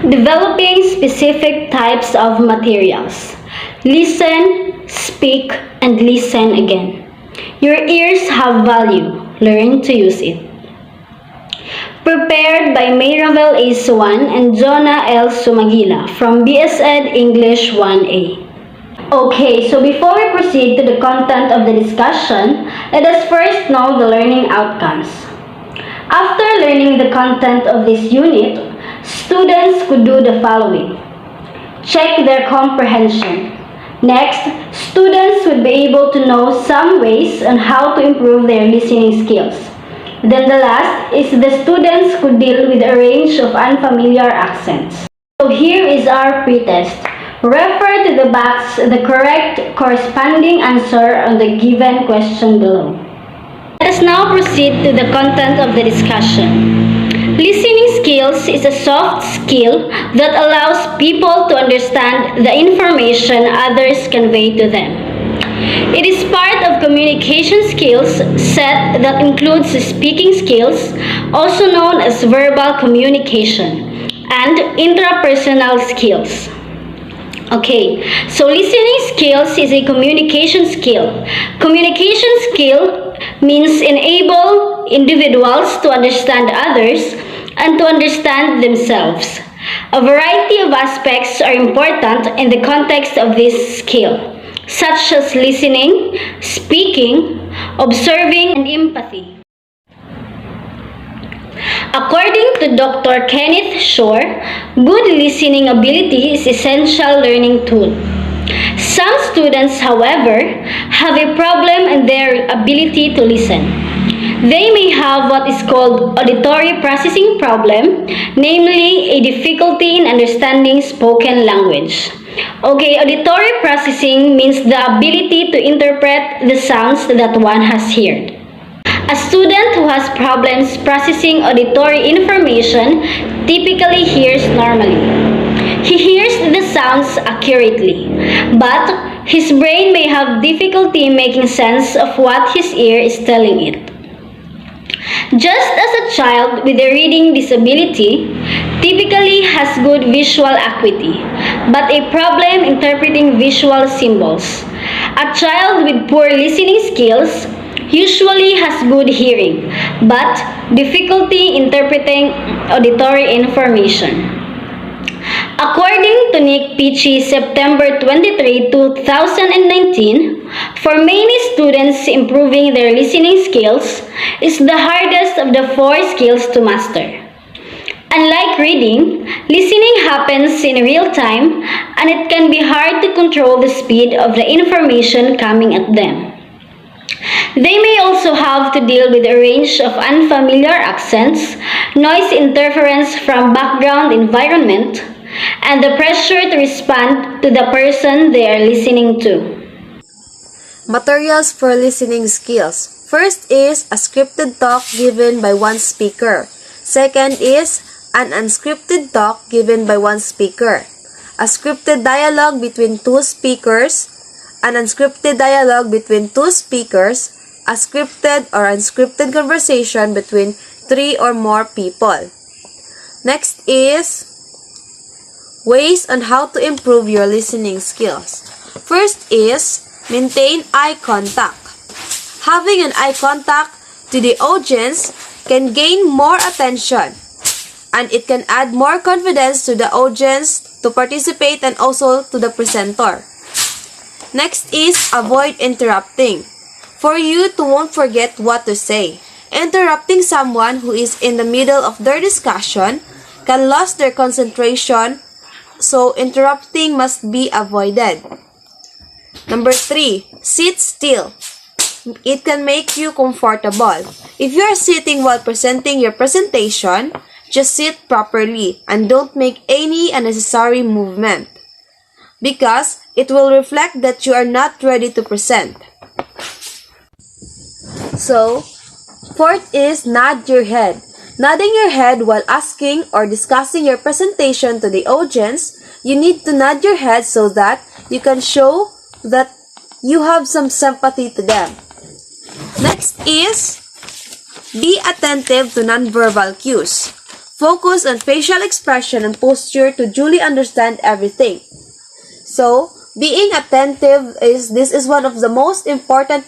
Developing specific types of materials. Listen, speak, and listen again. Your ears have value. Learn to use it. Prepared by Mayravel A. Suan and Jonah L. Sumaguila from BS Ed English 1A. Okay, so before we proceed to the content of the discussion, let us first know the learning outcomes. After learning the content of this unit, students could do the following. Check their comprehension. Next, students would be able to know some ways on how to improve their listening skills. Then the last is the students could deal with a range of unfamiliar accents. So here is our pretest. Refer to the box the correct corresponding answer on the given question below. Let us now proceed to the content of the discussion. Listening skills is a soft skill that allows people to understand the information others convey to them. It is part of communication skills set that includes speaking skills, also known as verbal communication, and intrapersonal skills. Okay, so listening skills is a communication skill. Communication skill means enable individuals to understand others and to understand themselves. A variety of aspects are important in the context of this skill, such as listening, speaking, observing, and empathy. According to Dr. Kenneth Shore, good listening ability is essential learning tool. Some students, however, have a problem in their ability to listen. They may have what is called auditory processing problem, namely a difficulty in understanding spoken language. Okay, auditory processing means the ability to interpret the sounds that one has heard. A student who has problems processing auditory information typically hears normally. He hears the sounds accurately, but his brain may have difficulty making sense of what his ear is telling it. Just as a child with a reading disability typically has good visual acuity, but a problem interpreting visual symbols, a child with poor listening skills usually has good hearing, but difficulty interpreting auditory information. According to Nick Pichi, September 23, 2019, for many students, improving their listening skills is the hardest of the 4 skills to master. Unlike reading, listening happens in real time and it can be hard to control the speed of the information coming at them. They may also have to deal with a range of unfamiliar accents, noise interference from background environment, and the pressure to respond to the person they are listening to. Materials for listening skills. First is a scripted talk given by one speaker. Second is an unscripted talk given by one speaker. A scripted dialogue between 2 speakers. An unscripted dialogue between 2 speakers, a scripted or unscripted conversation between 3 or more people. Next is ways on how to improve your listening skills. First is maintain eye contact. Having an eye contact to the audience can gain more attention and it can add more confidence to the audience to participate and also to the presenter. Next is avoid interrupting. For you to won't forget what to say. Interrupting someone who is in the middle of their discussion can lose their concentration, so interrupting must be avoided. Number 3, sit still. It can make you comfortable. If you are sitting while presenting your presentation, just sit properly and don't make any unnecessary movement, because it will reflect that you are not ready to present. So, fourth is nod your head. Nodding your head while asking or discussing your presentation to the audience, you need to nod your head so that you can show that you have some sympathy to them. Next is be attentive to nonverbal cues. Focus on facial expression and posture to duly understand everything. So, being attentive is one of the most important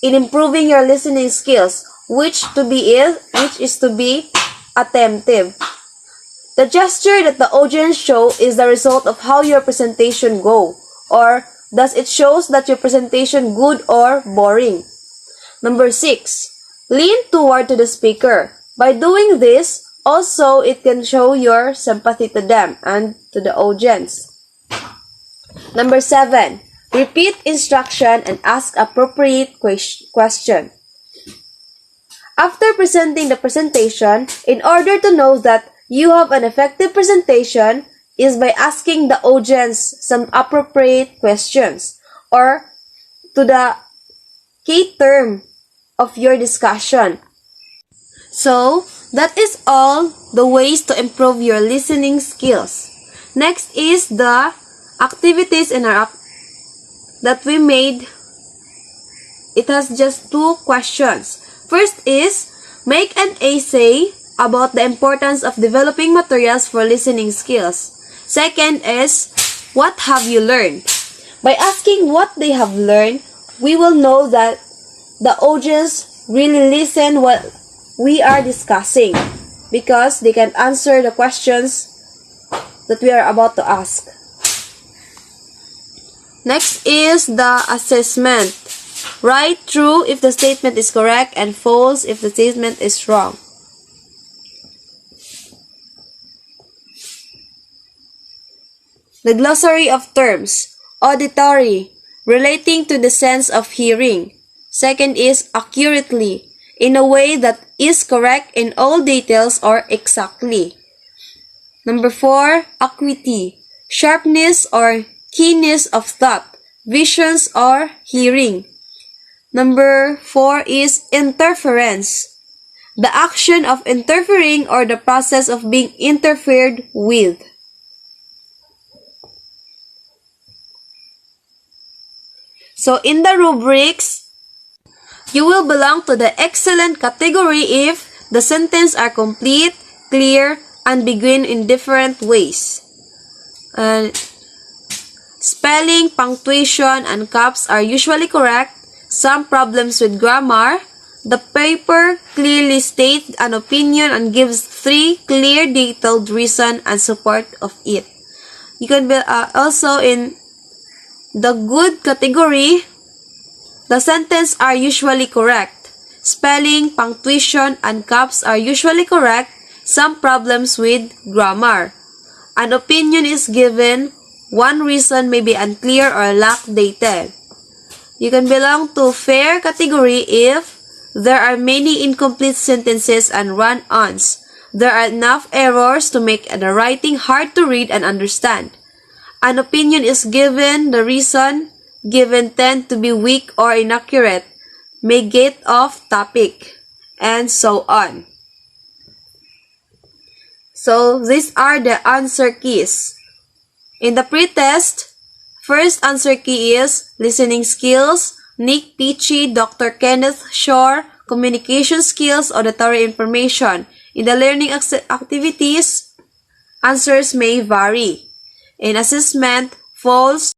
in improving your listening skills, which is to be attentive. The gesture that the audience show is the result of how your presentation go, or thus it shows that your presentation good or boring. Number 6, lean toward to the speaker. By doing this, also it can show your sympathy to them and to the audience. Number 7, repeat instruction and ask appropriate question. After presenting the presentation, in order to know that you have an effective presentation is by asking the audience some appropriate questions or to the key term of your discussion. So, that is all the ways to improve your listening skills. Next is the activities in our that we made. It has just 2 questions. First is, make an essay about the importance of developing materials for listening skills. Second is, what have you learned? By asking what they have learned, we will know that the audience really listen what we are discussing because they can answer the questions that we are about to ask. Next is the assessment. Write true if the statement is correct and false if the statement is wrong. The glossary of terms. Auditory, relating to the sense of hearing. Second is accurately, in a way that is correct in all details or exactly. Number 4, acuity, sharpness or keenness of thought, visions or hearing. Number 4 is interference, the action of interfering or the process of being interfered with. So in the rubrics, you will belong to the excellent category if the sentences are complete, clear, and begin in different ways. Spelling, punctuation, and caps are usually correct. Some problems with grammar. The paper clearly states an opinion and gives 3 clear, detailed reasons and support of it. You can be also in the good category. The sentences are usually correct. Spelling, punctuation, and caps are usually correct. Some problems with grammar. An opinion is given. One reason may be unclear or lack data. You can belong to fair category if there are many incomplete sentences and run-ons. There are enough errors to make the writing hard to read and understand. An opinion is given. The reason given tend to be weak or inaccurate, may get off topic, and so on. So, these are the answer keys. In the pretest, first answer key is listening skills, Nick Peachy, Dr. Kenneth Shore, communication skills, auditory information. In the learning activities, answers may vary. In assessment, false,